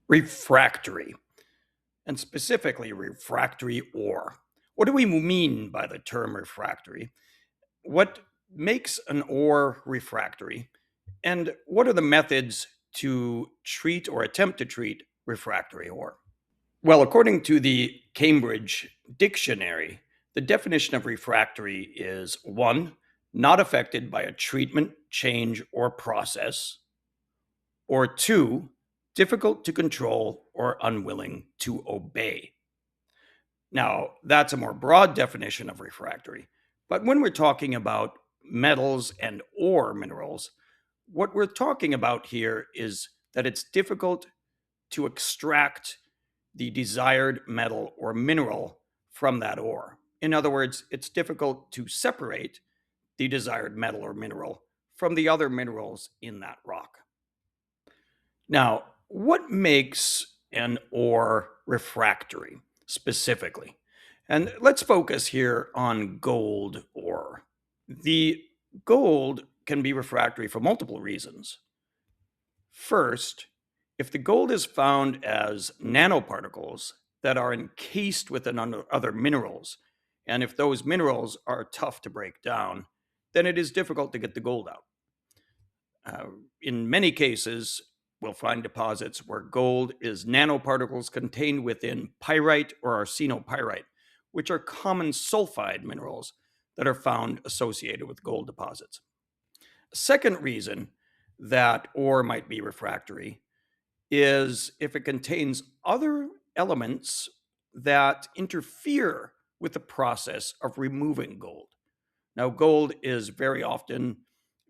Refractory, and specifically refractory ore. What do we mean by the term refractory? What makes an ore refractory? And what are the methods to treat or attempt to treat refractory ore? Well, according to the Cambridge Dictionary, the definition of refractory is one, not affected by a treatment, change, or process, or two, difficult to control or unwilling to obey. Now, that's a more broad definition of refractory, but when we're talking about metals and ore minerals, what we're talking about here is that it's difficult to extract the desired metal or mineral from that ore. In other words, it's difficult to separate the desired metal or mineral from the other minerals in that rock. Now, what makes an ore refractory specifically? And let's focus here on gold ore. The gold can be refractory for multiple reasons. First, if the gold is found as nanoparticles that are encased within other minerals, and if those minerals are tough to break down, then it is difficult to get the gold out. In many cases, we'll find deposits where gold is nanoparticles contained within pyrite or arsenopyrite, which are common sulfide minerals that are found associated with gold deposits. A second reason that ore might be refractory is if it contains other elements that interfere with the process of removing gold. Now, gold is very often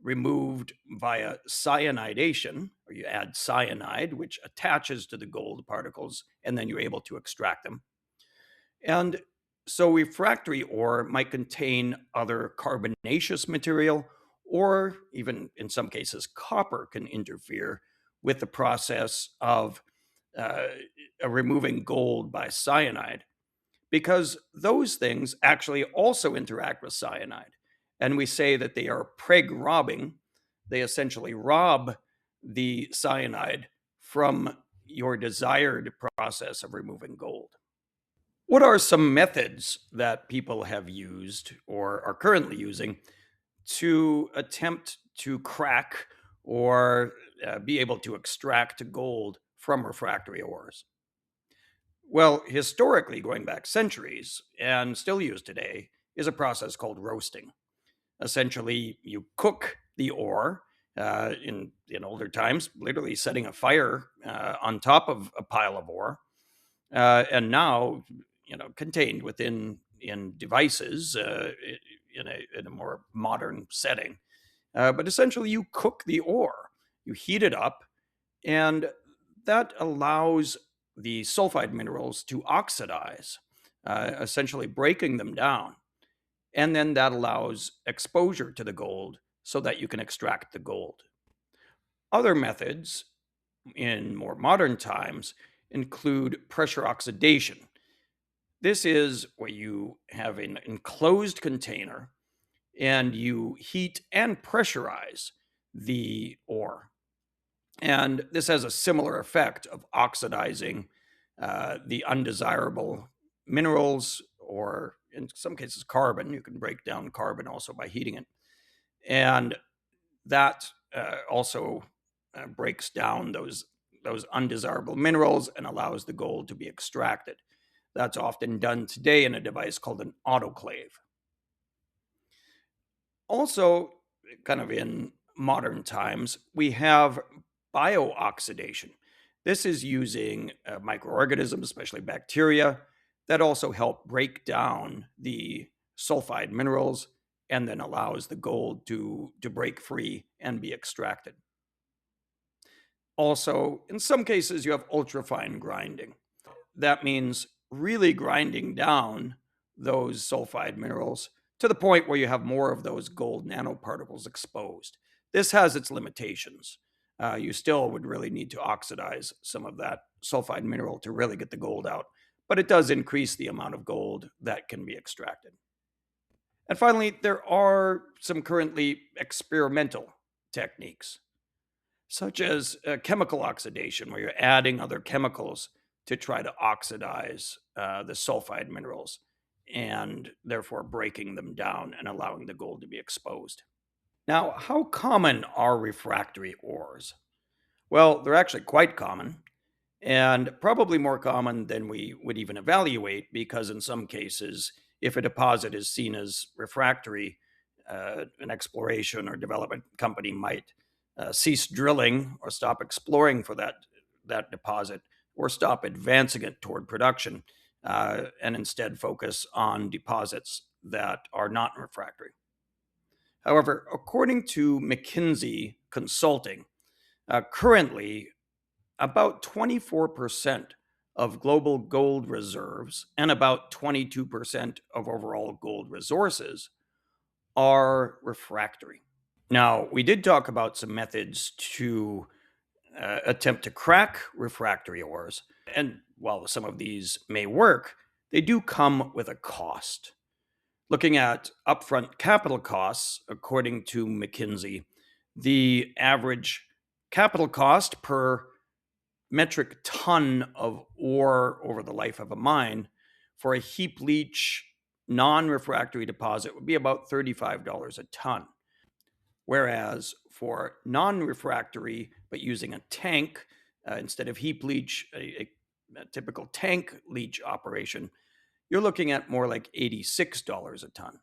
removed via cyanidation, or you add cyanide, which attaches to the gold particles, and then you're able to extract them. And so refractory ore might contain other carbonaceous material, or even in some cases, copper can interfere with the process of uh, removing gold by cyanide, because those things actually also interact with cyanide. And we say that they are preg robbing. They essentially rob the cyanide from your desired process of removing gold. What are some methods that people have used or are currently using to attempt to crack or be able to extract gold from refractory ores? Well, historically, going back centuries and still used today, is a process called roasting. Essentially, you cook the ore in older times, literally setting a fire on top of a pile of ore, and now contained within in devices in a more modern setting. But essentially, you cook the ore, you heat it up, and that allows the sulfide minerals to oxidize, essentially breaking them down. And then that allows exposure to the gold so that you can extract the gold. Other methods in more modern times include pressure oxidation. This is where you have an enclosed container and you heat and pressurize the ore. And this has a similar effect of oxidizing the undesirable minerals, or in some cases, carbon. You can break down carbon also by heating it. And that also breaks down those undesirable minerals and allows the gold to be extracted. That's often done today in a device called an autoclave. Also, kind of in modern times, we have biooxidation. This is using microorganisms, especially bacteria, that also help break down the sulfide minerals and then allows the gold to break free and be extracted. Also, in some cases, you have ultrafine grinding. That means really grinding down those sulfide minerals to the point where you have more of those gold nanoparticles exposed. This has its limitations. You still would really need to oxidize some of that sulfide mineral to really get the gold out, but it does increase the amount of gold that can be extracted. And finally, there are some currently experimental techniques. such as chemical oxidation, where you're adding other chemicals to try to oxidize the sulfide minerals and therefore breaking them down and allowing the gold to be exposed. Now, how common are refractory ores? Well, they're actually quite common and probably more common than we would even evaluate because, in some cases, if a deposit is seen as refractory, an exploration or development company might cease drilling or stop exploring for that deposit or stop advancing it toward production and instead focus on deposits that are not refractory. However, according to McKinsey Consulting, currently about 24% of global gold reserves and about 22% of overall gold resources are refractory. Now, we did talk about some methods to attempt to crack refractory ores. And while some of these may work, they do come with a cost. Looking at upfront capital costs, according to McKinsey, the average capital cost per metric ton of ore over the life of a mine for a heap leach non-refractory deposit would be about $35 a ton. Whereas for non-refractory, but using a tank instead of heap leach, a typical tank leach operation, you're looking at more like $86 a ton.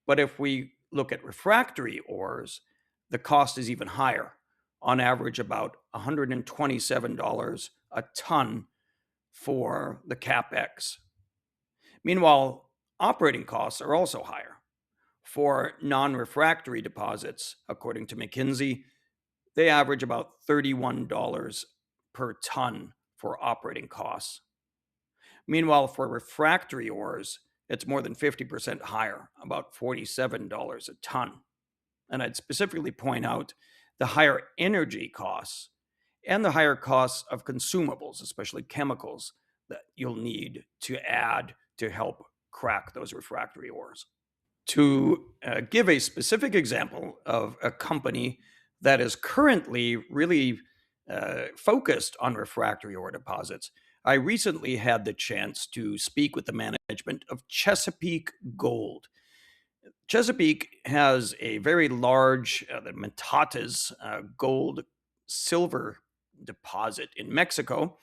But if we look at refractory ores, the cost is even higher, on average about $127 a ton for the CapEx. Meanwhile, operating costs are also higher. For non-refractory deposits, according to McKinsey, they average about $31 per ton for operating costs. Meanwhile, for refractory ores, it's more than 50% higher, about $47 a ton. And I'd specifically point out the higher energy costs and the higher costs of consumables, especially chemicals, that you'll need to add to help crack those refractory ores. To give a specific example of a company that is currently really focused on refractory ore deposits, I recently had the chance to speak with the management of Chesapeake Gold. Chesapeake has a very large, the Metatas gold silver deposit in Mexico,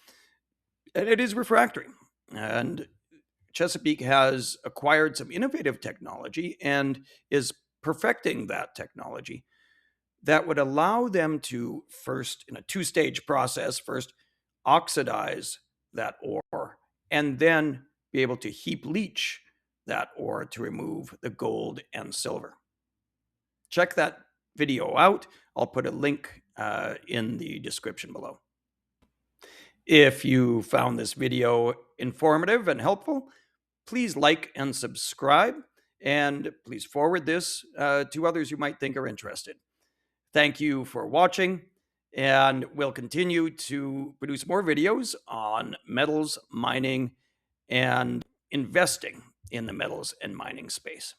and it is refractory. And Chesapeake has acquired some innovative technology and is perfecting that technology that would allow them to first, in a two-stage process, first oxidize that ore and then be able to heap leach that ore to remove the gold and silver. Check that video out. I'll put a link in the description below. If you found this video informative and helpful, please like and subscribe, and please forward this to others you might think are interested. Thank you for watching, and we'll continue to produce more videos on metals, mining, and investing in the metals and mining space.